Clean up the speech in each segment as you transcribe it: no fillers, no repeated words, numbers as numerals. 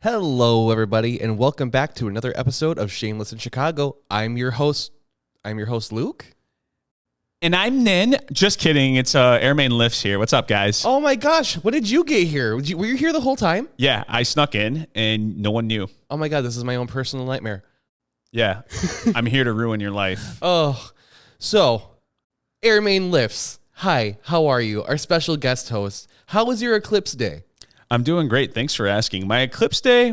Hello, everybody, and welcome back to another episode of Shameless in Chicago. I'm your host, Luke. And I'm Nin. Just kidding. It's AirmayneLifts here. What's up, guys? Oh my gosh, when did you get here? Were you here the whole time? Yeah, I snuck in and no one knew. Oh my god, this is my own personal nightmare. Yeah, I'm here to ruin your life. Oh, so AirmayneLifts. Hi, how are you? Our special guest host. How was your eclipse day? I'm doing great. Thanks for asking. My eclipse day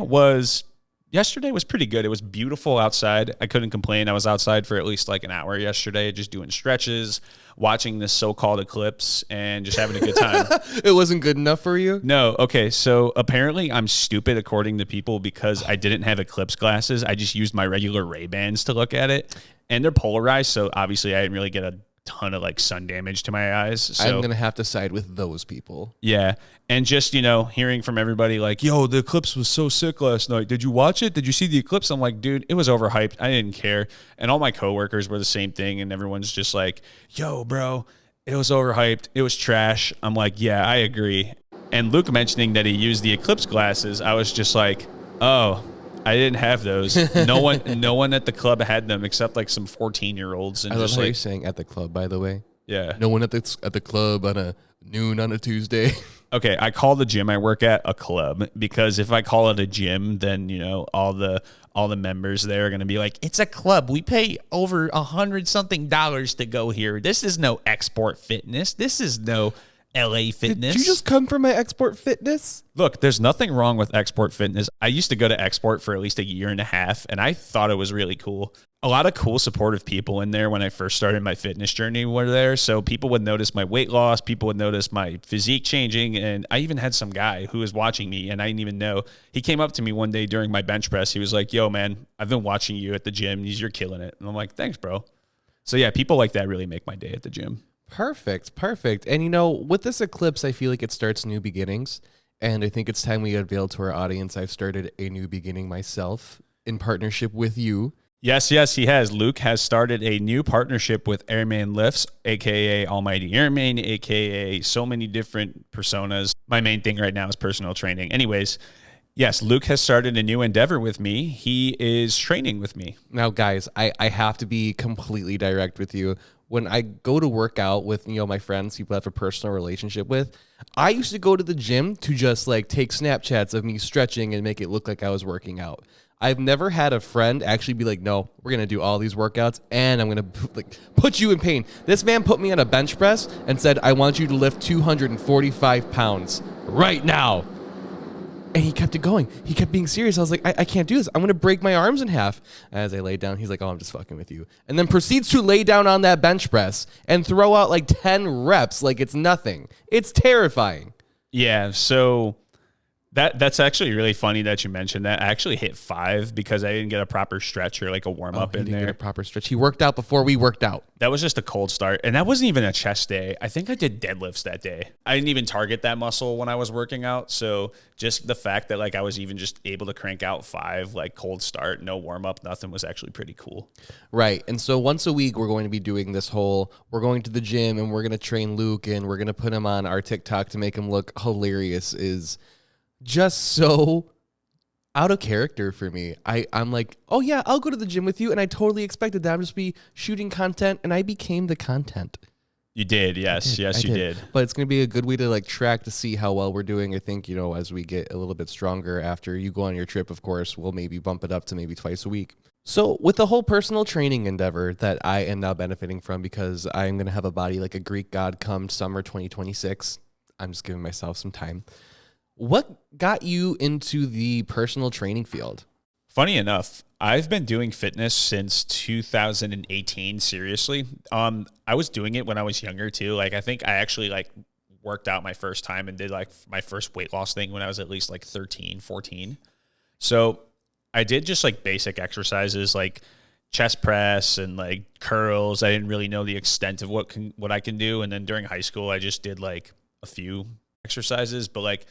yesterday was pretty good. It was beautiful outside. I couldn't complain. I was outside for at least like an hour yesterday, just doing stretches, watching this so-called eclipse, and just having a good time. It wasn't good enough for you? No. Okay. So apparently I'm stupid according to people because I didn't have eclipse glasses. I just used my regular Ray-Bans to look at it, and they're polarized. So obviously I didn't really get a ton of like sun damage to my eyes. So I'm going to have to side with those people. yeah. And just, hearing from everybody like, yo, the eclipse was so sick last night. Did you watch it? Did you see the eclipse? I'm like, dude, it was overhyped. I didn't care. And all my coworkers were the same thing. And everyone's just like, yo, bro, it was overhyped. It was trash. I'm like, yeah, I agree. And Luke mentioning that he used the eclipse glasses, I was just like, oh, I didn't have those. No one at the club had them except like some 14-year-olds. And I love just how like, you're saying at the club, by the way. yeah. No one at the club on a noon on a Tuesday. Okay, I call the gym I work at a club because if I call it a gym, then all the members there are gonna be like, it's a club. We pay over $100-something to go here. This is no Export Fitness. This is no LA Fitness. Did you just come from my Export Fitness? Look, there's nothing wrong with Export Fitness. I used to go to Export for at least a year and a half, and I thought it was really cool. A lot of cool, supportive people in there when I first started my fitness journey were there. So people would notice my weight loss. People would notice my physique changing. And I even had some guy who was watching me, and I didn't even know. He came up to me one day during my bench press. He was like, yo, man, I've been watching you at the gym. You're killing it. And I'm like, thanks, bro. So yeah, people like that really make my day at the gym. Perfect. And with this eclipse, I feel like it starts new beginnings. And I think it's time we unveil to our audience I've started a new beginning myself in partnership with you. Yes, he has. Luke has started a new partnership with AirmayneLifts, a.k.a. Almighty Airmayne, a.k.a. so many different personas. My main thing right now is personal training. Anyways, yes, Luke has started a new endeavor with me. He is training with me. Now, guys, I have to be completely direct with you. When I go to work out with, my friends, people I have a personal relationship with, I used to go to the gym to just like take Snapchats of me stretching and make it look like I was working out. I've never had a friend actually be like, no, we're going to do all these workouts and I'm going to put you in pain. This man put me on a bench press and said, I want you to lift 245 pounds right now. And he kept it going. He kept being serious. I was like, I can't do this. I'm going to break my arms in half. As I laid down, he's like, oh, I'm just fucking with you. And then proceeds to lay down on that bench press and throw out like 10 reps like it's nothing. It's terrifying. Yeah, so that's actually really funny that you mentioned that. I actually hit 5 because I didn't get a proper stretch or like a warm-up in there. Get a proper stretch. He worked out before we worked out. That was just a cold start. And that wasn't even a chest day. I think I did deadlifts that day. I didn't even target that muscle when I was working out. So just the fact that like I was even just able to crank out 5, like cold start, no warm-up, nothing, was actually pretty cool. Right. And so once a week, we're going to be doing this we're going to the gym and we're going to train Luke and we're going to put him on our TikTok to make him look hilarious is just so out of character for me. I'm like, oh yeah, I'll go to the gym with you. And I totally expected that. I'm just be shooting content and I became the content. You did. Yes, you did. But it's going to be a good way to like track to see how well we're doing. I think, as we get a little bit stronger after you go on your trip, of course, we'll maybe bump it up to maybe twice a week. So with the whole personal training endeavor that I am now benefiting from because I'm going to have a body like a Greek god come summer 2026, I'm just giving myself some time. What got you into the personal training field? Funny enough, I've been doing fitness since 2018, seriously. I was doing it when I was younger too. Like I think I actually like worked out my first time and did like my first weight loss thing when I was at least like 13, 14. So I did just like basic exercises like chest press and like curls. I didn't really know the extent of what I can do. And then during high school, I just did like a few exercises, but like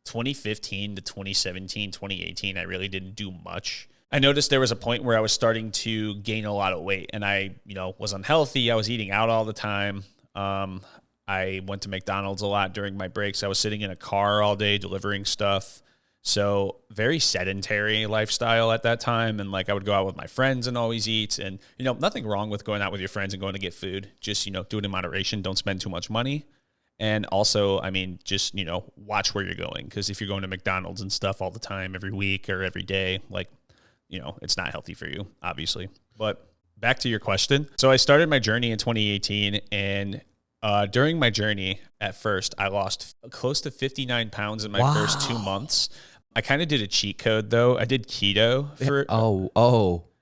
2015 to 2017, 2018, I really didn't do much. I noticed there was a point where I was starting to gain a lot of weight and I, was unhealthy. I was eating out all the time. I went to McDonald's a lot during my breaks. I was sitting in a car all day delivering stuff. So very sedentary lifestyle at that time. And like I would go out with my friends and always eat. And, you know, nothing wrong with going out with your friends and going to get food. Just, you know, do it in moderation. Don't spend too much money. And also, I mean, just, you know, watch where you're going. Because if you're going to McDonald's and stuff all the time, every week or every day, like, you know, it's not healthy for you, obviously. But back to your question. So I started my journey in 2018, and during my journey at first, I lost close to 59 pounds in my first 2 months. I kind of did a cheat code though. I did keto for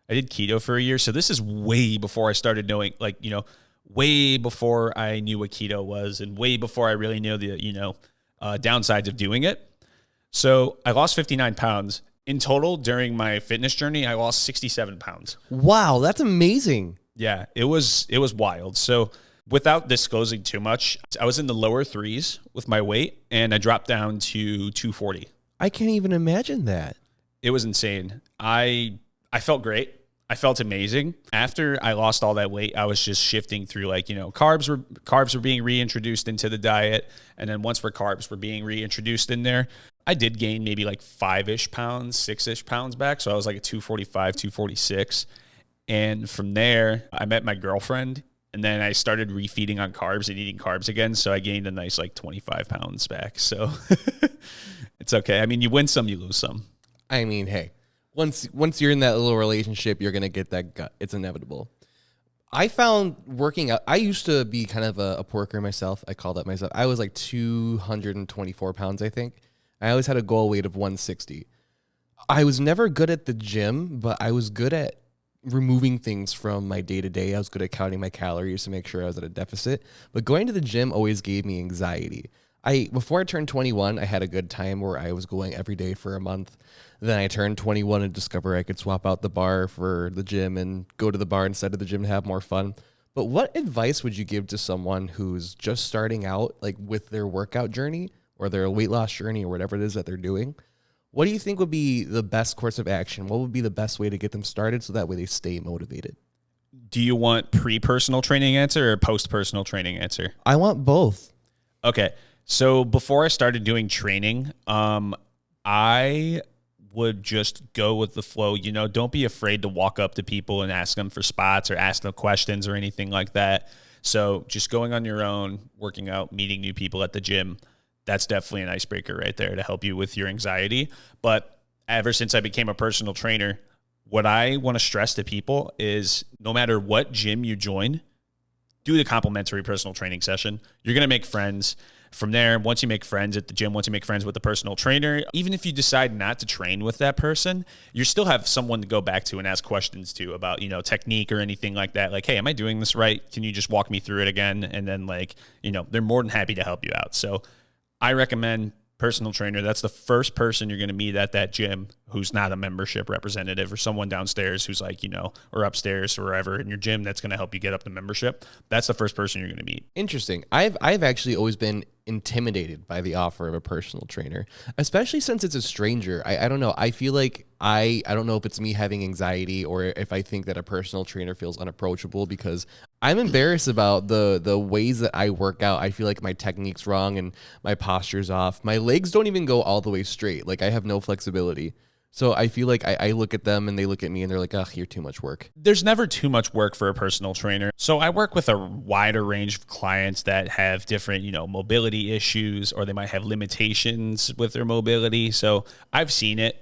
I did keto for a year. So this is way before I started knowing, like, you know, way before I knew what keto was and way before I really knew the, you know, downsides of doing it. So I lost 59 pounds. In total, during my fitness journey, I lost 67 pounds. Wow, that's amazing. Yeah, it was wild. So without disclosing too much, I was in the lower threes with my weight, and I dropped down to 240. I can't even imagine that. It was insane. I felt great. I felt amazing. After I lost all that weight, I was just shifting through, like, you know, carbs were being reintroduced into the diet. And then once carbs were being reintroduced in there, I did gain maybe like 5-ish pounds, 6-ish pounds back. So I was like a 245, 246. And from there, I met my girlfriend, and then I started refeeding on carbs and eating carbs again. So I gained a nice like 25 pounds back. So it's okay. I mean, you win some, you lose some. I mean, hey, once you're in that little relationship, you're going to get that gut. It's inevitable. I found working out, I used to be kind of a porker myself. I call that myself. I was like 224 pounds, I think. I always had a goal weight of 160. I was never good at the gym, but I was good at removing things from my day-to-day. I was good at counting my calories to make sure I was at a deficit. But going to the gym always gave me anxiety. Before I turned 21, I had a good time where I was going every day for a month. Then I turned 21 and discovered I could swap out the bar for the gym and go to the bar instead of the gym to have more fun. But what advice would you give to someone who's just starting out, like with their workout journey or their weight loss journey or whatever it is that they're doing? What do you think would be the best course of action? What would be the best way to get them started so that way they stay motivated? Do you want pre-personal training answer or post-personal training answer? I want both. Okay. So before I started doing training, I would just go with the flow. You know, don't be afraid to walk up to people and ask them for spots or ask them questions or anything like that. So just going on your own, working out, meeting new people at the gym, that's definitely an icebreaker right there to help you with your anxiety. But ever since I became a personal trainer, what I want to stress to people is no matter what gym you join, do the complimentary personal training session. You're going to make friends. From there, once you make friends at the gym, once you make friends with the personal trainer, even if you decide not to train with that person, you still have someone to go back to and ask questions to about, you know, technique or anything like that. Like, hey, am I doing this right? Can you just walk me through it again? And then, like, you know, they're more than happy to help you out. So I recommend personal trainer. That's the first person you're going to meet at that gym who's not a membership representative or someone downstairs who's like, you know, or upstairs or wherever in your gym that's going to help you get up the membership. That's the first person you're going to meet. Interesting. I've actually always been intimidated by the offer of a personal trainer, especially since it's a stranger. I don't know. I feel like I don't know if it's me having anxiety or if I think that a personal trainer feels unapproachable because I'm embarrassed about the ways that I work out. I feel like my technique's wrong and my posture's off. My legs don't even go all the way straight. Like I have no flexibility. So I feel like I look at them and they look at me and they're like, oh, you're too much work. There's never too much work for a personal trainer. So I work with a wider range of clients that have different, you know, mobility issues, or they might have limitations with their mobility. So I've seen it.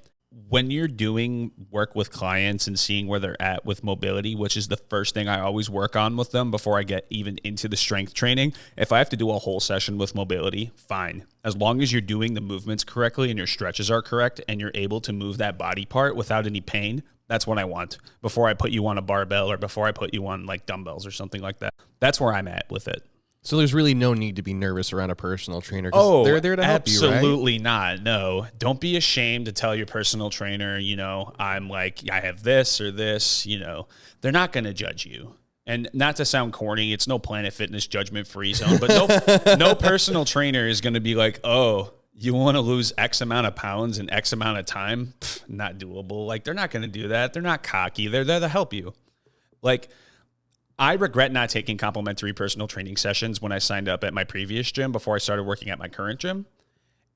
When you're doing work with clients and seeing where they're at with mobility, which is the first thing I always work on with them before I get even into the strength training, if I have to do a whole session with mobility, fine. As long as you're doing the movements correctly and your stretches are correct and you're able to move that body part without any pain, that's what I want before I put you on a barbell or before I put you on like dumbbells or something like that. That's where I'm at with it. So there's really no need to be nervous around a personal trainer. Oh, they're there to help you, right? Absolutely not. No, don't be ashamed to tell your personal trainer, you know, I'm like, I have this or this, you know, they're not going to judge you. And not to sound corny, it's no Planet Fitness judgment free zone, but no personal trainer is going to be like, oh, you want to lose X amount of pounds in X amount of time? Pff, not doable. Like, they're not going to do that. They're not cocky. They're there to help you. Like, I regret not taking complimentary personal training sessions when I signed up at my previous gym before I started working at my current gym.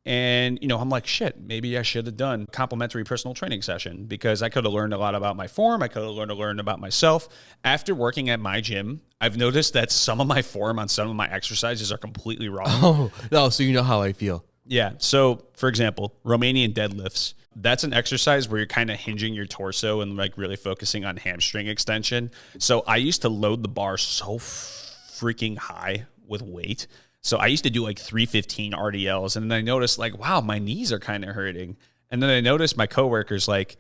And, I'm like, shit, maybe I should have done a complimentary personal training session because I could have learned a lot about my form. I could have learned about myself. After working at my gym, I've noticed that some of my form on some of my exercises are completely wrong. Oh, no. So you know how I feel. Yeah. So, for example, Romanian deadlifts. That's an exercise where you're kind of hinging your torso and like really focusing on hamstring extension. So I used to load the bar so freaking high with weight. So I used to do like 315 RDLs, and then I noticed like, wow, my knees are kind of hurting. And then I noticed my coworkers like,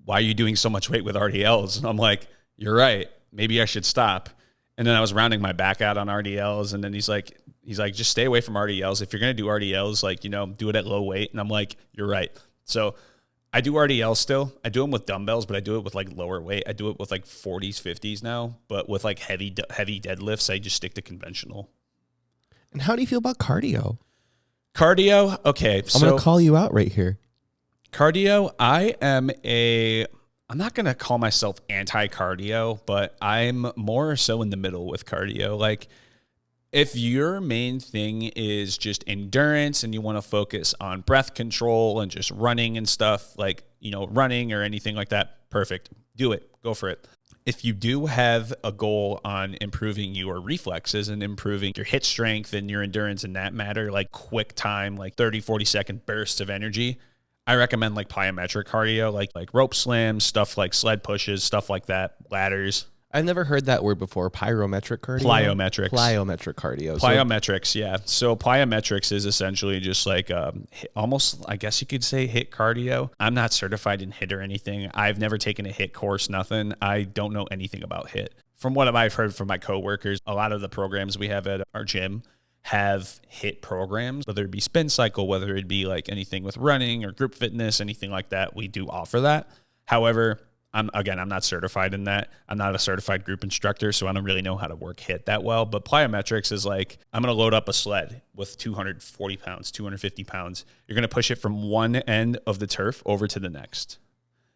why are you doing so much weight with RDLs? And I'm like, you're right. Maybe I should stop. And then I was rounding my back out on RDLs, and then he's like, just stay away from RDLs. If you're gonna do RDLs, like, do it at low weight. And I'm like, you're right. So I do RDLs still. I do them with dumbbells, but I do it with like lower weight. I do it with like 40s, 50s now. But with like heavy deadlifts, I just stick to conventional. And how do you feel about cardio? Cardio, okay. I'm going to call you out right here. Cardio, I'm not going to call myself anti-cardio, but I'm more so in the middle with cardio. Like, if your main thing is just endurance and you want to focus on breath control and just running and stuff, like, running or anything like that, perfect. Do it. Go for it. If you do have a goal on improving your reflexes and improving your hit strength and your endurance in that matter, like quick time, like 30, 40-second bursts of energy, I recommend like plyometric cardio, like rope slams, stuff like sled pushes, stuff like that, ladders. I've never heard that word before. Pyrometric cardio? Plyometric cardio. Plyometrics, yeah. So plyometrics is essentially just like almost, I guess you could say, HIIT cardio. I'm not certified in HIIT or anything. I've never taken a HIIT course, nothing. I don't know anything about HIIT. From what I've heard from my coworkers, a lot of the programs we have at our gym have HIIT programs, whether it be spin cycle, whether it be like anything with running or group fitness, anything like that. We do offer that. However, I'm not certified in that. I'm not a certified group instructor, so I don't really know how to work HIIT that well. But plyometrics is like, I'm going to load up a sled with 240 pounds, 250 pounds. You're going to push it from one end of the turf over to the next.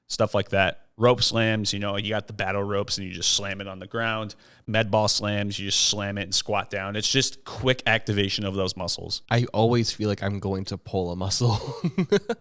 Stuff like that. Rope slams, you got the battle ropes and you just slam it on the ground. Med ball slams, you just slam it and squat down. It's just quick activation of those muscles. I always feel like I'm going to pull a muscle.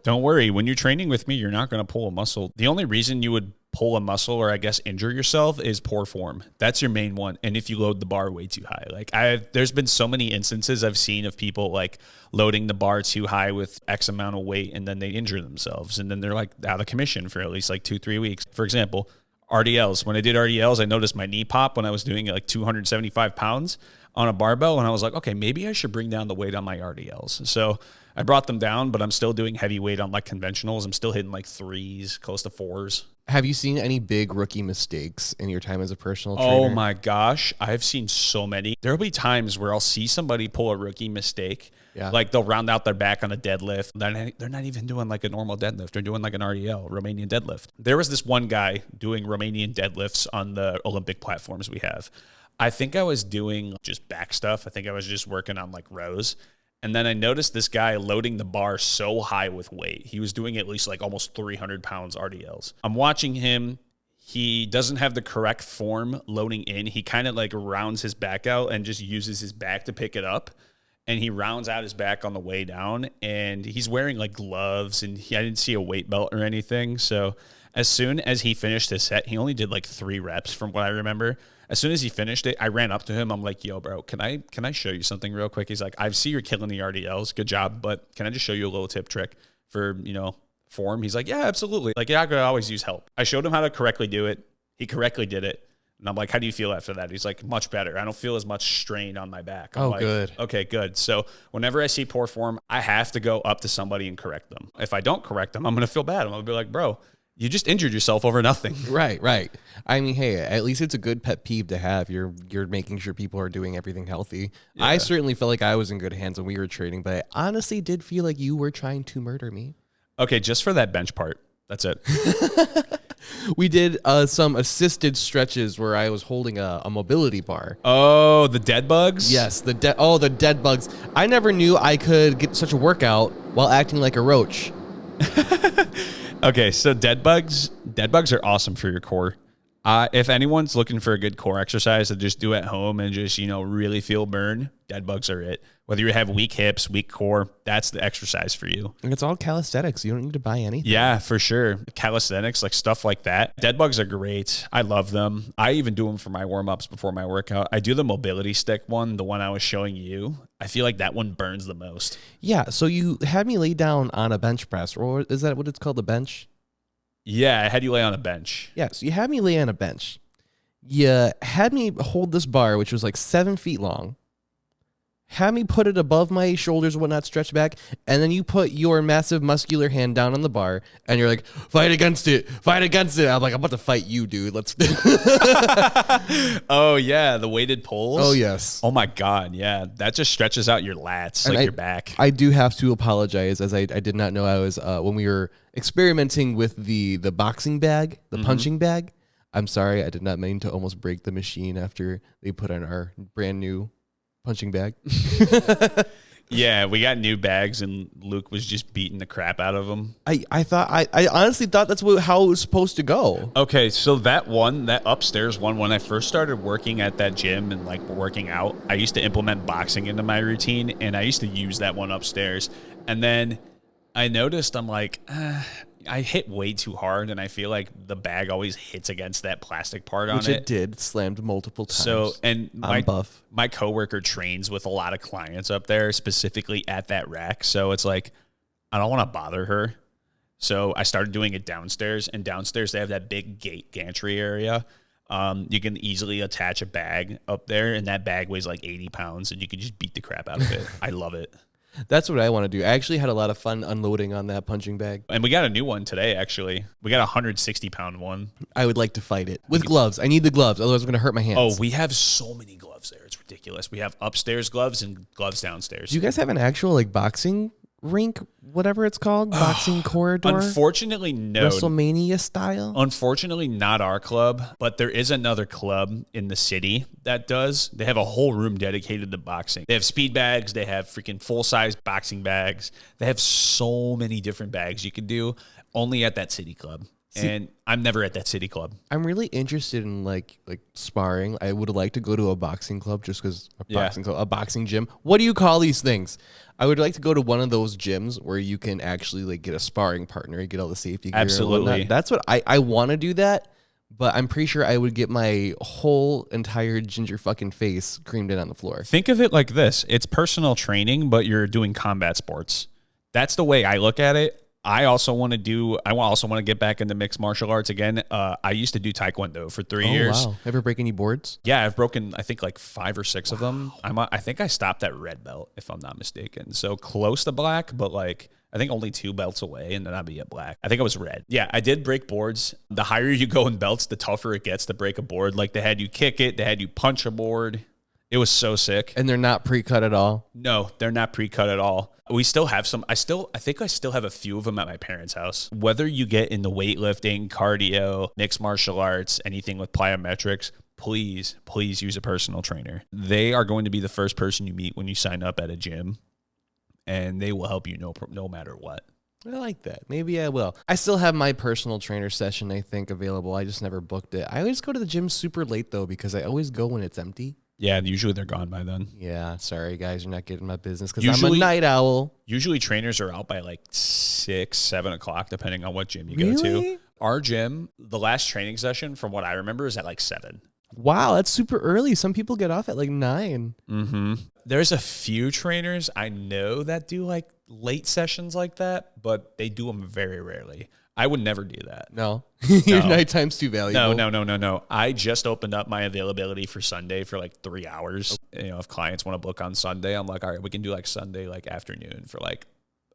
Don't worry. When you're training with me, you're not going to pull a muscle. The only reason you would pull a muscle or I guess injure yourself is poor form. That's your main one. And if you load the bar way too high, like there's been so many instances I've seen of people like loading the bar too high with X amount of weight and then they injure themselves. And then they're like out of commission for at least like 2-3 weeks. For example, RDLs. When I did RDLs, I noticed my knee pop when I was doing like 275 pounds on a barbell. And I was like, okay, maybe I should bring down the weight on my RDLs. So I brought them down, but I'm still doing heavy weight on like conventionals. I'm still hitting like 3s, close to 4s. Have you seen any big rookie mistakes in your time as a personal trainer? Oh my gosh, I've seen so many. There'll be times where I'll see somebody pull a rookie mistake. Yeah. Like they'll round out their back on a deadlift. They're not even doing like a normal deadlift. They're doing like an RDL, Romanian deadlift. There was this one guy doing Romanian deadlifts on the Olympic platforms we have. I think I was doing just back stuff. I think I was just working on like rows. And then I noticed this guy loading the bar so high with weight. He was doing at least like almost 300 pounds RDLs. I'm watching him. He doesn't have the correct form loading in. He kind of like rounds his back out and just uses his back to pick it up. And he rounds out his back on the way down. And he's wearing like gloves. And I didn't see a weight belt or anything. So as soon as he finished his set, he only did like 3 reps from what I remember. As soon as he finished it, I ran up to him. I'm like, yo, bro, can I show you something real quick? He's like, I see you're killing the RDLs. Good job. But can I just show you a little tip trick for, form? He's like, yeah, absolutely. Like, yeah, I could always use help. I showed him how to correctly do it. He correctly did it. And I'm like, how do you feel after that? He's like, much better. I don't feel as much strain on my back. I'm like, good. Okay, good. So whenever I see poor form, I have to go up to somebody and correct them. If I don't correct them, I'm going to feel bad. I'm going to be like, bro, you just injured yourself over nothing. Right. I mean, hey, at least it's a good pet peeve to have. You're making sure people are doing everything healthy. Yeah. I certainly felt like I was in good hands when we were training, but I honestly did feel like you were trying to murder me. Okay, just for that bench part. That's it. We did some assisted stretches where I was holding a mobility bar. Oh, the dead bugs? Yes, the dead bugs. I never knew I could get such a workout while acting like a roach. Okay, so dead bugs are awesome for your core. If anyone's looking for a good core exercise to just do at home and just, really feel burn, dead bugs are it. Whether you have weak hips, weak core, that's the exercise for you. And it's all calisthenics. You don't need to buy anything. Yeah, for sure. Calisthenics, like stuff like that. Dead bugs are great. I love them. I even do them for my warm-ups before my workout. I do the mobility stick one, the one I was showing you. I feel like that one burns the most. Yeah, so you had me lay down on a bench press, or is that what it's called, the bench? Yeah, I had you lay on a bench. Yeah, so you had me lay on a bench. You had me hold this bar, which was like 7 feet long. Had me put it above my shoulders and whatnot, stretch back, and then you put your massive muscular hand down on the bar, and you're like, fight against it, fight against it. I'm like, I'm about to fight you, dude. Let's. Oh, yeah, the weighted pulls. Oh, yes. Oh, my God, yeah. That just stretches out your lats, And like your back. I do have to apologize, as I did not know I was, when we were experimenting with the boxing bag, the punching bag. I'm sorry, I did not mean to almost break the machine after they put on our brand new punching bag. Yeah, we got new bags, and Luke was just beating the crap out of them. I honestly thought that's how it was supposed to go. Okay, so that upstairs one, when I first started working at that gym and like working out, I used to implement boxing into my routine, and I used to use that one upstairs. And then I noticed I'm like, I hit way too hard, and I feel like the bag always hits against that plastic part on it. Which it did, slammed multiple times. So, and my coworker trains with a lot of clients up there, specifically at that rack. So it's like, I don't want to bother her. So I started doing it downstairs, and downstairs they have that big gantry area. You can easily attach a bag up there, and that bag weighs like 80 pounds, and you can just beat the crap out of it. I love it. That's what I want to do. I actually had a lot of fun unloading on that punching bag. And we got a new one today, actually. We got a 160-pound one. I would like to fight it. With gloves. I need the gloves, otherwise I'm going to hurt my hands. Oh, we have so many gloves there. It's ridiculous. We have upstairs gloves and gloves downstairs. Do you guys have an actual boxing rink, whatever it's called? Boxing corridor? Unfortunately, no. WrestleMania style? Unfortunately, not our club, but there is another club in the city that does. They have a whole room dedicated to boxing. They have speed bags. They have freaking full-size boxing bags. They have so many different bags you can do only at that city club. And I'm never at that city club. I'm really interested in like sparring. I would like to go to a boxing club just because a boxing gym. What do you call these things? I would like to go to one of those gyms where you can actually get a sparring partner. You get all the safety gear. Absolutely. That's what I want to do that, but I'm pretty sure I would get my whole entire ginger fucking face creamed in on the floor. Think of it like this. It's personal training, but you're doing combat sports. That's the way I look at it. I also want to get back into mixed martial arts again. I used to do Taekwondo for 3 years. Wow. Ever break any boards? Yeah, I've broken, I think, like 5 or 6 of them. I think I stopped at red belt, if I'm not mistaken. So close to black, but like, I think only 2 belts away, and then I'll be at black. I think I was red. Yeah, I did break boards. The higher you go in belts, the tougher it gets to break a board. Like, they had you kick it. They had you punch a board. It was so sick. And they're not pre-cut at all? No, they're not pre-cut at all. We still have some. I think I still have a few of them at my parents' house. Whether you get into weightlifting, cardio, mixed martial arts, anything with plyometrics, please use a personal trainer. They are going to be the first person you meet when you sign up at a gym, and they will help you no matter what. I like that. Maybe I will. I still have my personal trainer session, I think, available. I just never booked it. I always go to the gym super late, though, because I always go when it's empty. Yeah, usually they're gone by then. Yeah, sorry, guys. You're not getting my business because I'm a night owl. Usually trainers are out by like 6, 7 o'clock, depending on what gym you go to. Our gym, the last training session, from what I remember, is at like 7. Wow, that's super early. Some people get off at like 9. Mm-hmm. There's a few trainers I know that do like late sessions like that, but they do them very rarely. I would never do that. No. Your nighttime's too valuable. No. I just opened up my availability for Sunday for like 3 hours. You know, if clients want to book on Sunday, I'm like, all right, we can do like Sunday, like afternoon for like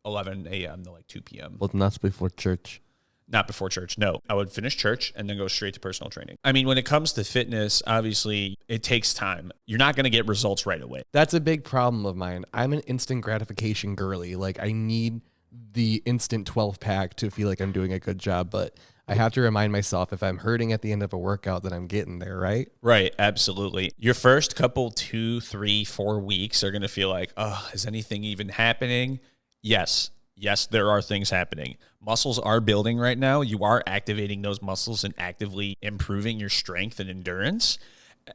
11 a.m. to like 2 p.m. Well, not before church. Not before church. No, I would finish church and then go straight to personal training. I mean, when it comes to fitness, obviously it takes time. You're not going to get results right away. That's a big problem of mine. I'm an instant gratification girly. Like, I need the instant 12-pack to feel like I'm doing a good job, but I have to remind myself if I'm hurting at the end of a workout that I'm getting there, right? Right, absolutely. Your first couple 2, 3, 4 weeks are going to feel like, oh, is anything even happening? Yes, Yes, there are things happening. Muscles are building right now. You are activating those muscles and actively improving your strength and endurance.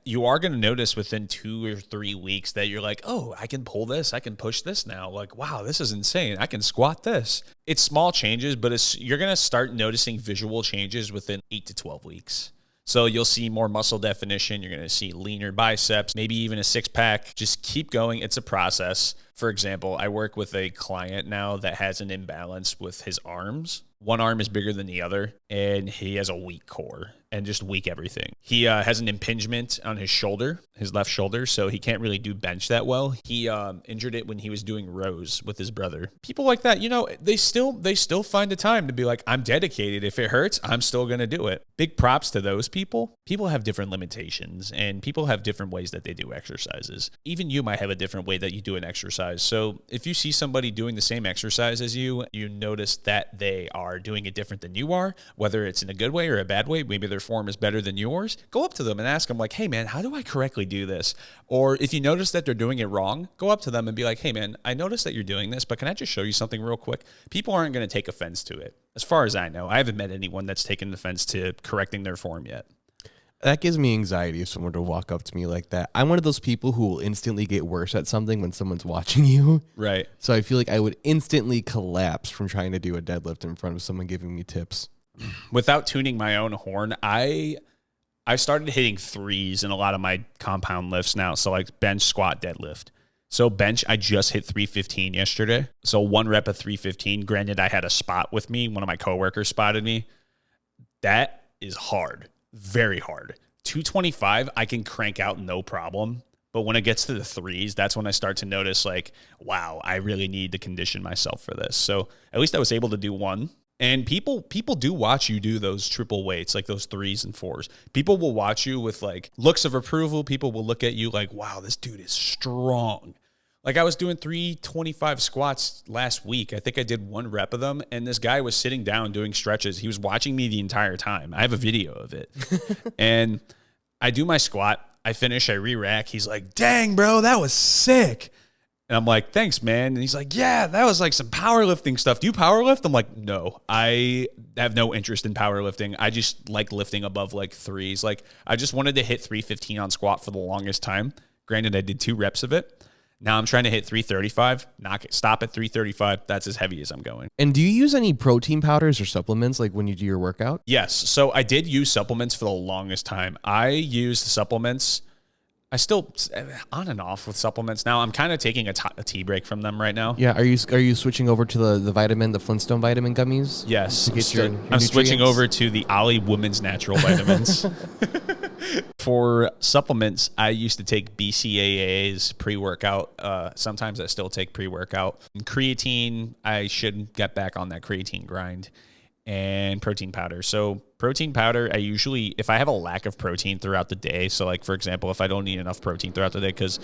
You are going to notice within 2 or 3 weeks that you're like, oh, I can pull this. I can push this now. Like, wow, this is insane. I can squat this. It's small changes, but you're going to start noticing visual changes within 8 to 12 weeks. So you'll see more muscle definition. You're going to see leaner biceps, maybe even a six pack. Just keep going. It's a process. For example, I work with a client now that has an imbalance with his arms. One arm is bigger than the other, and he has a weak core and just weak everything. He has an impingement on his shoulder, his left shoulder, so he can't really do bench that well. He injured it when he was doing rows with his brother. People like that, they still find the time to be like, I'm dedicated. If it hurts, I'm still going to do it. Big props to those people. People have different limitations, and people have different ways that they do exercises. Even you might have a different way that you do an exercise. So if you see somebody doing the same exercise as you, you notice that they are doing it different than you are, whether it's in a good way or a bad way, maybe their form is better than yours, go up to them and ask them like, hey man, how do I correctly do this? Or if you notice that they're doing it wrong, go up to them and be like, hey man, I noticed that you're doing this, but can I just show you something real quick? People aren't going to take offense to it. As far as I know, I haven't met anyone that's taken offense to correcting their form yet. That gives me anxiety if someone were to walk up to me like that. I'm one of those people who will instantly get worse at something when someone's watching you. Right. So I feel like I would instantly collapse from trying to do a deadlift in front of someone giving me tips. Without tuning my own horn, I started hitting threes in a lot of my compound lifts now. So like bench, squat, deadlift. So bench, I just hit 315 yesterday. So 1 rep of 315. Granted, I had a spot with me. One of my coworkers spotted me. That is hard. Very hard. 225, I can crank out no problem. But when it gets to the threes, that's when I start to notice like, wow, I really need to condition myself for this. So at least I was able to do one. And people do watch you do those triple weights, like those 3s and 4s. People will watch you with like looks of approval. People will look at you like, wow, this dude is strong. Like I was doing 325 squats last week. I think I did 1 rep of them. And this guy was sitting down doing stretches. He was watching me the entire time. I have a video of it. And I do my squat. I finish, I re-rack. He's like, dang, bro, that was sick. And I'm like, thanks, man. And he's like, yeah, that was like some powerlifting stuff. Do you powerlift? I'm like, no, I have no interest in powerlifting. I just like lifting above like 3s. Like I just wanted to hit 315 on squat for the longest time. Granted, I did 2 reps of it. Now I'm trying to hit 335, stop at 335. That's as heavy as I'm going. And do you use any protein powders or supplements like when you do your workout? Yes. So I did use supplements for the longest time. I used supplements. I still on and off with supplements now. I'm kind of taking a tea break from them right now. Yeah. Are you switching over to the Flintstone vitamin gummies? Yes. I'm switching over to the Ollie Women's Natural Vitamins. For supplements, I used to take BCAAs pre-workout. Sometimes I still take pre-workout. And creatine, I should get back on that creatine grind. And protein powder. So protein powder, I usually, if I have a lack of protein throughout the day, so like, for example, if I don't need enough protein throughout the day, because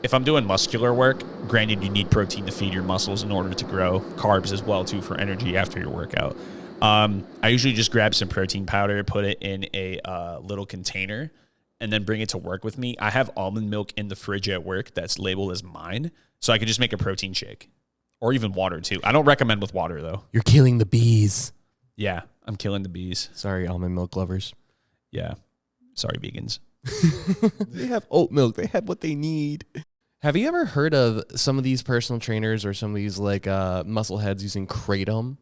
if I'm doing muscular work, granted, you need protein to feed your muscles in order to grow, carbs as well, too, for energy after your workout. I usually just grab some protein powder, put it in a little container, and then bring it to work with me. I have almond milk in the fridge at work that's labeled as mine, so I could just make a protein shake. Or even water, too. I don't recommend with water, though. You're killing the bees. Yeah, I'm killing the bees. Sorry, almond milk lovers. Yeah. Sorry, vegans. They have oat milk. They have what they need. Have you ever heard of some of these personal trainers or some of these like muscle heads using Kratom?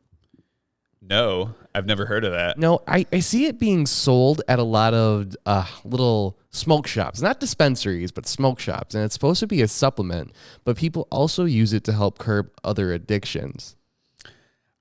No, I've never heard of that. No, I see it being sold at a lot of little smoke shops, not dispensaries, but smoke shops. And it's supposed to be a supplement, but people also use it to help curb other addictions.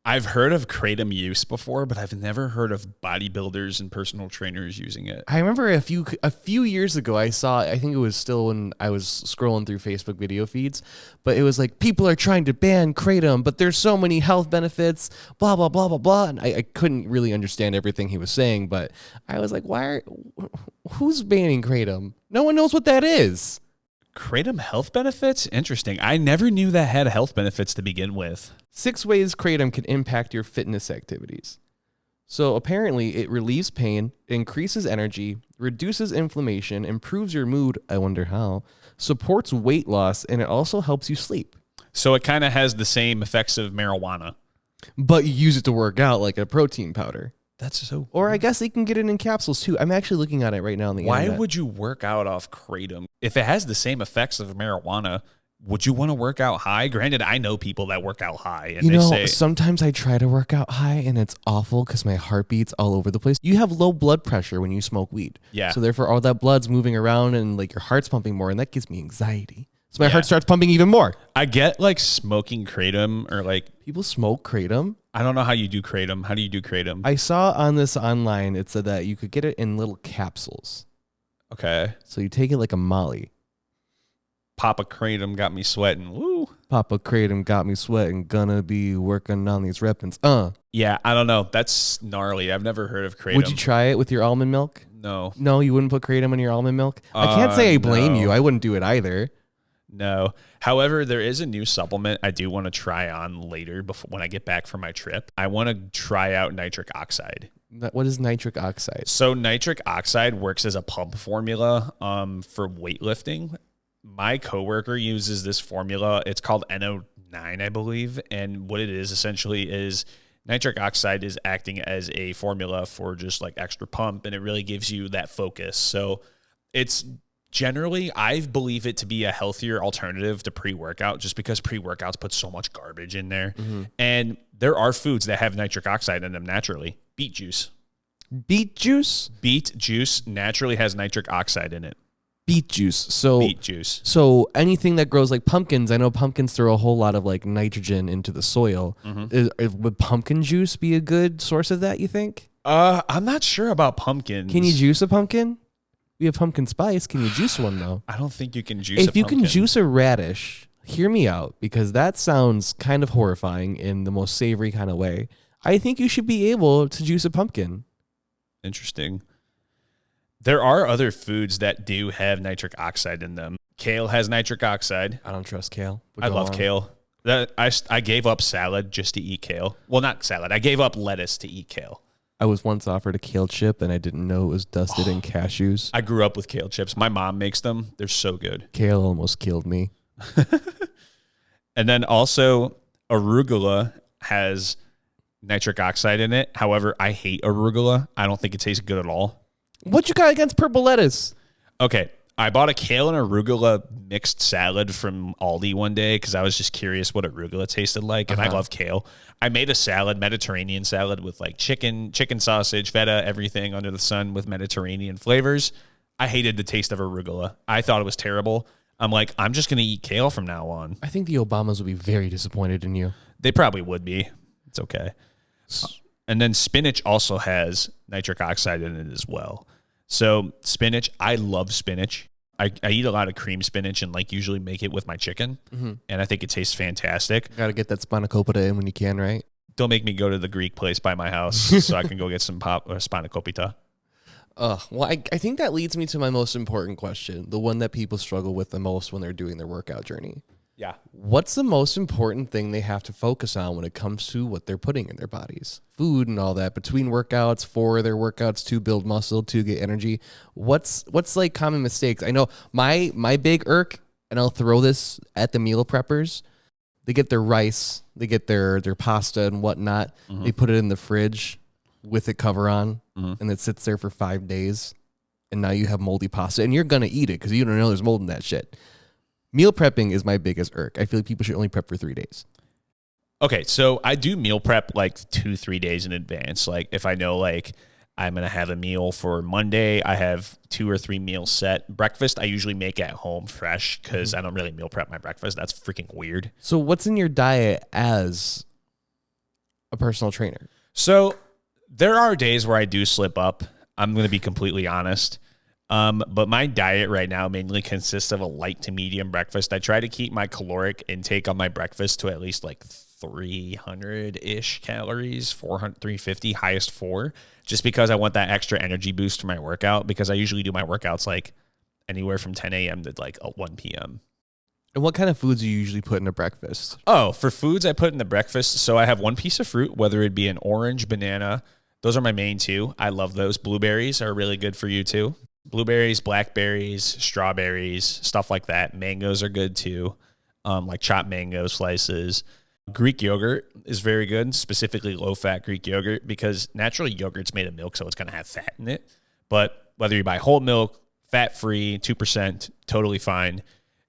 I've heard of Kratom use before, but I've never heard of bodybuilders and personal trainers using it. I remember a few years ago, I think it was still when I was scrolling through Facebook video feeds, but it was like, people are trying to ban Kratom, but there's so many health benefits, blah, blah, blah, blah, blah. And I couldn't really understand everything he was saying, but I was like, who's banning Kratom? No one knows what that is. Kratom health benefits? Interesting. I never knew that had health benefits to begin with. 6 ways Kratom can impact your fitness activities. So apparently it relieves pain, increases energy, reduces inflammation, improves your mood, I wonder how, supports weight loss, and it also helps you sleep. So it kind of has the same effects of marijuana. but you use it to work out like a protein powder. That's so. Or I guess they can get it in capsules too. I'm actually looking at it right now on the Why internet. would you work out off Kratom? If it has the same effects of marijuana, would you want to work out high? Granted, I know people that work out high, and You they know, say sometimes I try to work out high and it's awful because my heart beats all over the place. You have low blood pressure when you smoke weed. Yeah. So therefore all that blood's moving around and like your heart's pumping more and that gives me anxiety. So my Yeah. heart starts pumping even more. I get like smoking Kratom or like People smoke Kratom. I don't know how you do Kratom. How do you do Kratom? I saw on this online, it said that you could get it in little capsules. Okay. So you take it like a Molly. Papa Kratom got me sweating. Woo. Papa Kratom got me sweating. Gonna be working on these repins. Yeah, I don't know. That's gnarly. I've never heard of Kratom. Would you try it with your almond milk? No. No, you wouldn't put Kratom in your almond milk? I can't say I blame no. you. I wouldn't do it either. No. However, there is a new supplement I do want to try on later before when I get back from my trip. I want to try out nitric oxide. What is nitric oxide? So nitric oxide works as a pump formula for weightlifting. My coworker uses this formula. It's called NO9, I believe. And what it is essentially is nitric oxide is acting as a formula for just like extra pump, and it really gives you that focus. So it's generally, I believe it to be a healthier alternative to pre-workout just because pre-workouts put so much garbage in there. Mm-hmm. And there are foods that have nitric oxide in them naturally. Beet juice. Beet juice? Beet juice naturally has nitric oxide in it. Beet juice. So Beet juice. So anything that grows like pumpkins, I know pumpkins throw a whole lot of like nitrogen into the soil. Would pumpkin juice be a good source of that, you think? I'm not sure about pumpkins. Can you juice a pumpkin? We have pumpkin spice. Can you juice one though? I don't think you can juice If you can pumpkin. juice a radish, hear me out, because that sounds kind of horrifying in the most savory kind of way. I think you should be able to juice a pumpkin. Interesting. There are other foods that do have nitric oxide in them. Kale has nitric oxide. I don't trust kale. But I go love on. kale. I gave up salad just to eat kale. Well, not salad. I gave up lettuce to eat kale. I was once offered a kale chip and I didn't know it was dusted in cashews. I grew up with kale chips. My mom makes them. They're so good. Kale almost killed me. And then also arugula has nitric oxide in it. However, I hate arugula. I don't think it tastes good at all. What you got against purple lettuce? Okay, I bought a kale and arugula mixed salad from Aldi one day because I was just curious what arugula tasted like, and I love kale. I made a salad, Mediterranean salad, with like chicken sausage, feta, everything under the sun with Mediterranean flavors. I hated the taste of arugula. I thought it was terrible. I'm like, I'm just going to eat kale from now on. I think the Obamas would be very disappointed in you. They probably would be. It's okay. And then spinach also has nitric oxide in it as well. So spinach, I love spinach. I eat a lot of cream spinach and like usually make it with my chicken. And I think it tastes fantastic. Got to get that spanakopita in when you can, right? Don't make me go to the Greek place by my house so I can go get some spanakopita. Well, I think that leads me to my most important question, the one that people struggle with the most when they're doing their workout journey. Yeah. What's the most important thing they have to focus on when it comes to what they're putting in their bodies? Food and all that, between workouts, for their workouts, to build muscle, to get energy. What's like common mistakes? I know my big irk, and I'll throw this at the meal preppers. They get their rice, they get their pasta and whatnot. They put it in the fridge with a cover on, and it sits there for 5 days. And now you have moldy pasta, and you're going to eat it because you don't know there's mold in that shit. Meal prepping is my biggest irk. I feel like people should only prep for 3 days. Okay, so I do meal prep like 2-3 days in advance. Like if I know like I'm going to have a meal for Monday, I have 2 or 3 meals set. Breakfast, I usually make at home fresh because I don't really meal prep my breakfast. That's freaking weird. So what's in your diet as a personal trainer? So there are days where I do slip up. I'm going to be completely honest. But my diet right now mainly consists of a light to medium breakfast. I try to keep my caloric intake on my breakfast to at least like 300-ish calories, 400, 350, highest 4, just because I want that extra energy boost for my workout, because I usually do my workouts like anywhere from 10 a.m. to like 1 p.m. And what kind of foods do you usually put in a breakfast? Oh, for foods I put in the breakfast, so I have one piece of fruit, whether it be an orange, banana. Those are my main 2. I love those. Blueberries are really good for you too. Blueberries, blackberries, strawberries, stuff like that. Mangoes are good too, like chopped mango slices. Greek yogurt is very good, specifically low-fat Greek yogurt, because naturally yogurt's made of milk, so it's going to have fat in it. But whether you buy whole milk, fat-free, 2%, totally fine.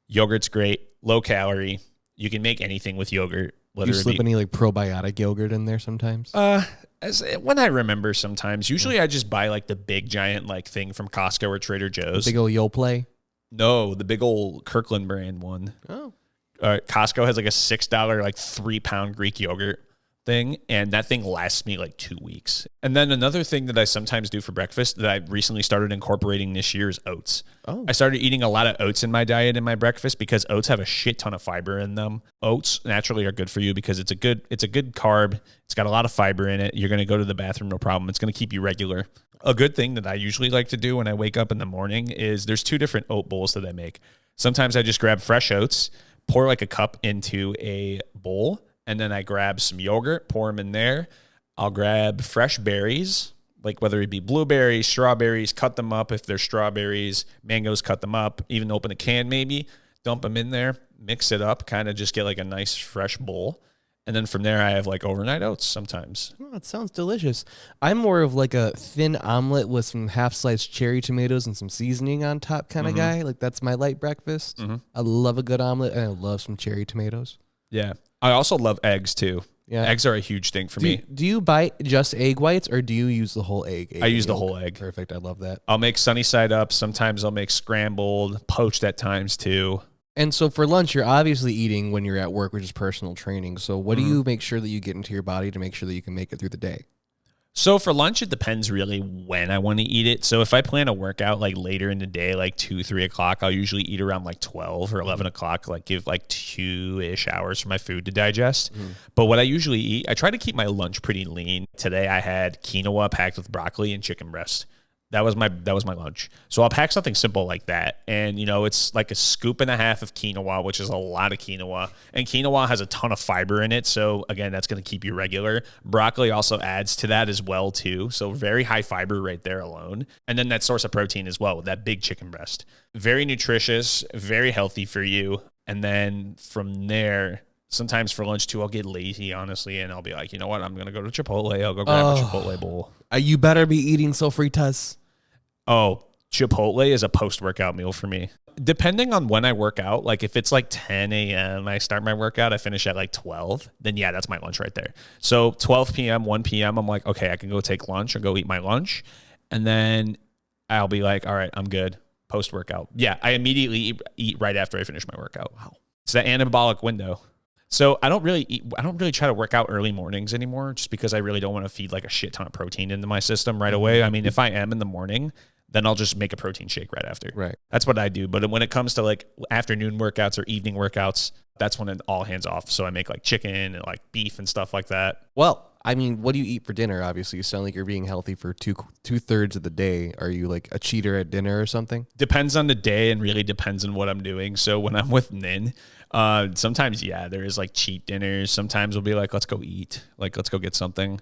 Yogurt's great, low calorie. You can make anything with yogurt. Do you slip any like probiotic yogurt in there sometimes? When I remember sometimes. Usually I just buy like the big giant like thing from Costco or Trader Joe's. The big old Yoplait? No, the big old Kirkland brand one. Oh. Costco has like a $6 like 3-pound Greek yogurt thing, and that thing lasts me like 2 weeks. And then another thing that I sometimes do for breakfast that I recently started incorporating this year is oats. I started eating a lot of oats in my diet in my breakfast because oats have a shit ton of fiber in them. Oats naturally are good for you because it's a good carb. It's got a lot of fiber in it. You're going to go to the bathroom, no problem. It's going to keep you regular. A good thing that I usually like to do when I wake up in the morning is there's 2 different oat bowls that I make. Sometimes I just grab fresh oats, pour like a cup into a bowl, and then I grab some yogurt, pour them in there. I'll grab fresh berries, like whether it be blueberries, strawberries, cut them up if they're strawberries, mangoes, cut them up, even open a can maybe, dump them in there, mix it up, kind of just get like a nice fresh bowl. And then from there, I have like overnight oats sometimes. Oh, it sounds delicious. I'm more of like a thin omelet with some half-sliced cherry tomatoes and some seasoning on top kind of guy. Like that's my light breakfast. I love a good omelet, and I love some cherry tomatoes. Yeah. I also love eggs too. Yeah. Eggs are a huge thing for me. Do you buy just egg whites, or do you use the whole egg? I use the whole egg. Perfect. I love that. I'll make sunny side up. Sometimes I'll make scrambled, poached at times too. And so for lunch, you're obviously eating when you're at work, which is personal training. So what do you make sure that you get into your body to make sure that you can make it through the day? So for lunch, it depends really when I want to eat it. So if I plan a workout like later in the day, like 2, 3 o'clock, I'll usually eat around like 12 or 11 o'clock, like give like 2-ish hours for my food to digest. But what I usually eat, I try to keep my lunch pretty lean. Today I had quinoa packed with broccoli and chicken breast. That was my lunch. So I'll pack something simple like that. And, you know, it's like a scoop and a half of quinoa, which is a lot of quinoa. And quinoa has a ton of fiber in it. So, again, that's going to keep you regular. Broccoli also adds to that as well, too. So very high fiber right there alone. And then that source of protein as well, that big chicken breast. Very nutritious, very healthy for you. And then from there, sometimes for lunch, too, I'll get lazy, honestly. And I'll be like, you know what? I'm going to go to Chipotle. I'll go grab a Chipotle bowl. You better be eating sofritas. Oh, Chipotle is a post-workout meal for me. Depending on when I work out, like if it's like 10 a.m., I start my workout, I finish at like 12, then yeah, that's my lunch right there. So 12 p.m., 1 p.m., I'm like, okay, I can go take lunch or go eat my lunch. And then I'll be like, all right, I'm good. Post-workout. Yeah, I immediately eat right after I finish my workout. Wow. It's that anabolic window. So I don't really try to work out early mornings anymore just because I really don't want to feed like a shit ton of protein into my system right away. I mean, if I am in the morning, then I'll just make a protein shake right after. Right. That's what I do. But when it comes to like afternoon workouts or evening workouts, that's when it all hands off. So I make like chicken and like beef and stuff like that. Well, I mean, what do you eat for dinner? Obviously, you sound like you're being healthy for two-thirds of the day. Are you like a cheater at dinner or something? Depends on the day and really depends on what I'm doing. So when I'm with Nin, sometimes, yeah, there is like cheat dinners. Sometimes we'll be like, let's go eat. Like, let's go get something.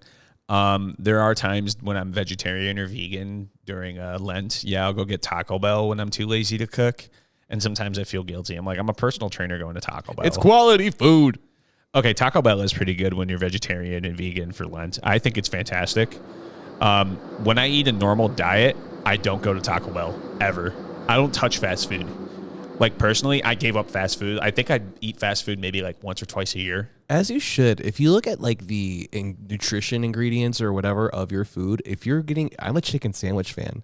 There are times when I'm vegetarian or vegan during Lent. Yeah, I'll go get Taco Bell when I'm too lazy to cook. And sometimes I feel guilty. I'm like, I'm a personal trainer going to Taco Bell. It's quality food. Okay, Taco Bell is pretty good when you're vegetarian and vegan for Lent. I think it's fantastic. When I eat a normal diet, I don't go to Taco Bell, ever. I don't touch fast food. Like, personally, I gave up fast food. I think I eat fast food maybe like once or twice a year. As you should. If you look at like the nutrition ingredients or whatever of your food, I'm a chicken sandwich fan,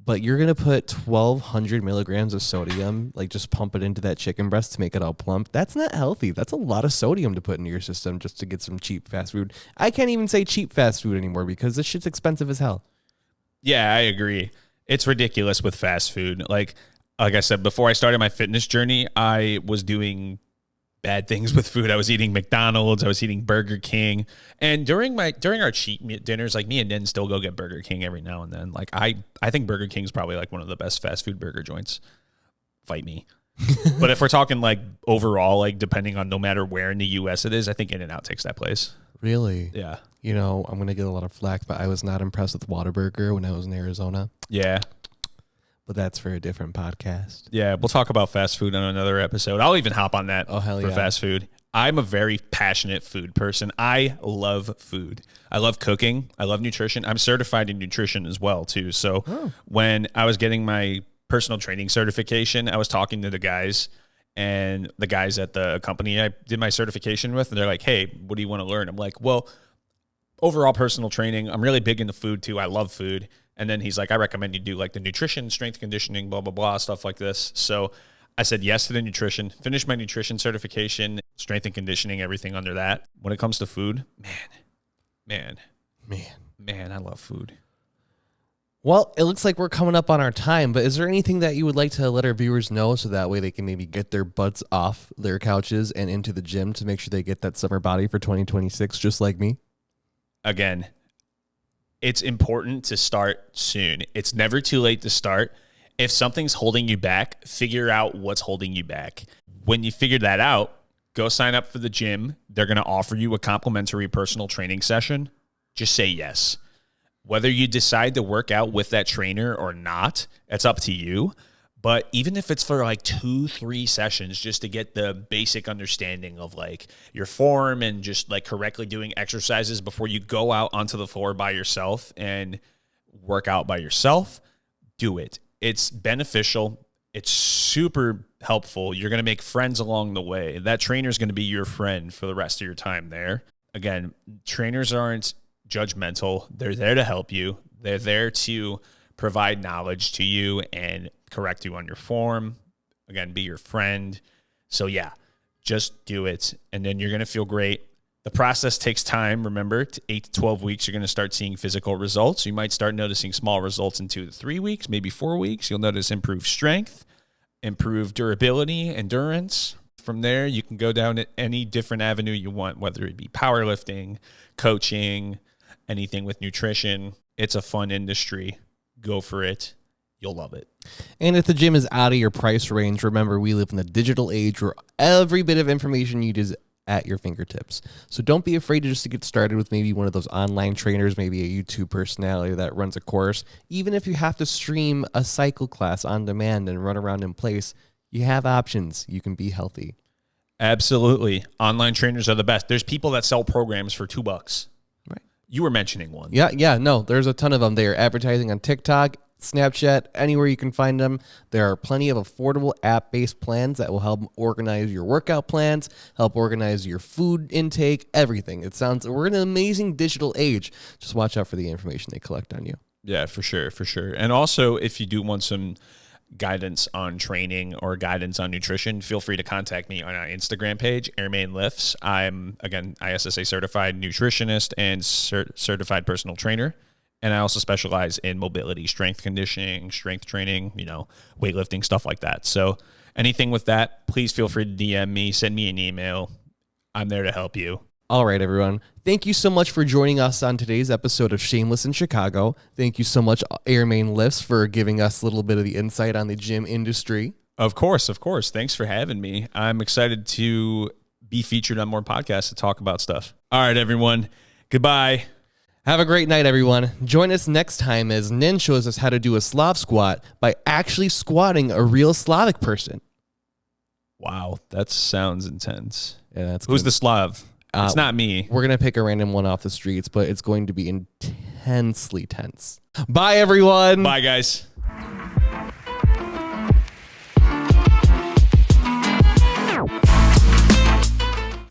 but you're going to put 1,200 milligrams of sodium, like just pump it into that chicken breast to make it all plump. That's not healthy. That's a lot of sodium to put into your system just to get some cheap fast food. I can't even say cheap fast food anymore because this shit's expensive as hell. Yeah, I agree. It's ridiculous with fast food. Like I said, before I started my fitness journey, I was doing bad things with food. I was eating McDonald's. I was eating Burger King. And during our cheat dinners, like me and Nin still go get Burger King every now and then. Like I think Burger King's probably like one of the best fast food burger joints. Fight me. But if we're talking like overall, like depending on no matter where in the U.S. it is, I think In-N-Out takes that place. Really? Yeah. You know, I'm going to get a lot of flack, but I was not impressed with Whataburger when I was in Arizona. Yeah. But that's for a different podcast. Yeah, we'll talk about fast food on another episode. I'll even hop on that for fast food. I'm a very passionate food person. I love food. I love cooking. I love nutrition. I'm certified in nutrition as well, too. So when I was getting my personal training certification, I was talking to the guys and the guys at the company I did my certification with, and they're like, hey, what do you want to learn? I'm like, well, overall personal training. I'm really big into food, too. I love food. And then he's like, I recommend you do like the nutrition, strength conditioning, blah, blah, blah, stuff like this. So I said yes to the nutrition, finished my nutrition certification, strength and conditioning, everything under that. When it comes to food, man, I love food. Well, it looks like we're coming up on our time, but is there anything that you would like to let our viewers know so that way they can maybe get their butts off their couches and into the gym to make sure they get that summer body for 2026, just like me? Again, it's important to start soon. It's never too late to start. If something's holding you back, figure out what's holding you back. When you figure that out, go sign up for the gym. They're going to offer you a complimentary personal training session. Just say yes. Whether you decide to work out with that trainer or not, it's up to you. But even if it's for like 2-3 sessions, just to get the basic understanding of like your form and just like correctly doing exercises before you go out onto the floor by yourself and work out by yourself, do it. It's beneficial. It's super helpful. You're going to make friends along the way. That trainer is going to be your friend for the rest of your time there. Again, trainers aren't judgmental. They're there to help you. They're there to provide knowledge to you and correct you on your form. Again, be your friend. So yeah, just do it. And then you're going to feel great. The process takes time. Remember, 8 to 12 weeks, you're going to start seeing physical results. You might start noticing small results in 2 to 3 weeks, maybe 4 weeks. You'll notice improved strength, improved durability, endurance. From there, you can go down any different avenue you want, whether it be powerlifting, coaching, anything with nutrition. It's a fun industry. Go for it. You'll love it. And if the gym is out of your price range, remember, we live in the digital age where every bit of information you need is at your fingertips. So don't be afraid to just to get started with maybe one of those online trainers, maybe a YouTube personality that runs a course. Even if you have to stream a cycle class on demand and run around in place, you have options. You can be healthy. Absolutely. Online trainers are the best. There's people that sell programs for $2. Right. You were mentioning one. Yeah. No, there's a ton of them. They are advertising on TikTok, Snapchat, anywhere you can find them. There are plenty of affordable app-based plans that will help organize your workout plans, help organize your food intake, everything. We're in an amazing digital age. Just watch out for the information they collect on you. Yeah, for sure. And also, if you do want some guidance on training or guidance on nutrition, feel free to contact me on our Instagram page, AirmayneLifts. I'm, again, ISSA certified nutritionist and certified personal trainer. And I also specialize in mobility, strength conditioning, strength training, weightlifting, stuff like that. So anything with that, please feel free to DM me, send me an email. I'm there to help you. All right, everyone. Thank you so much for joining us on today's episode of Shameless in Chicago. Thank you so much, AirmayneLifts, for giving us a little bit of the insight on the gym industry. Of course. Thanks for having me. I'm excited to be featured on more podcasts to talk about stuff. All right, everyone. Goodbye. Have a great night, everyone. Join us next time as Nin shows us how to do a Slav squat by actually squatting a real Slavic person. Wow, that sounds intense. Yeah, that's Who's good. the Slav? It's not me. We're going to pick a random one off the streets, but it's going to be intensely tense. Bye, everyone. Bye, guys.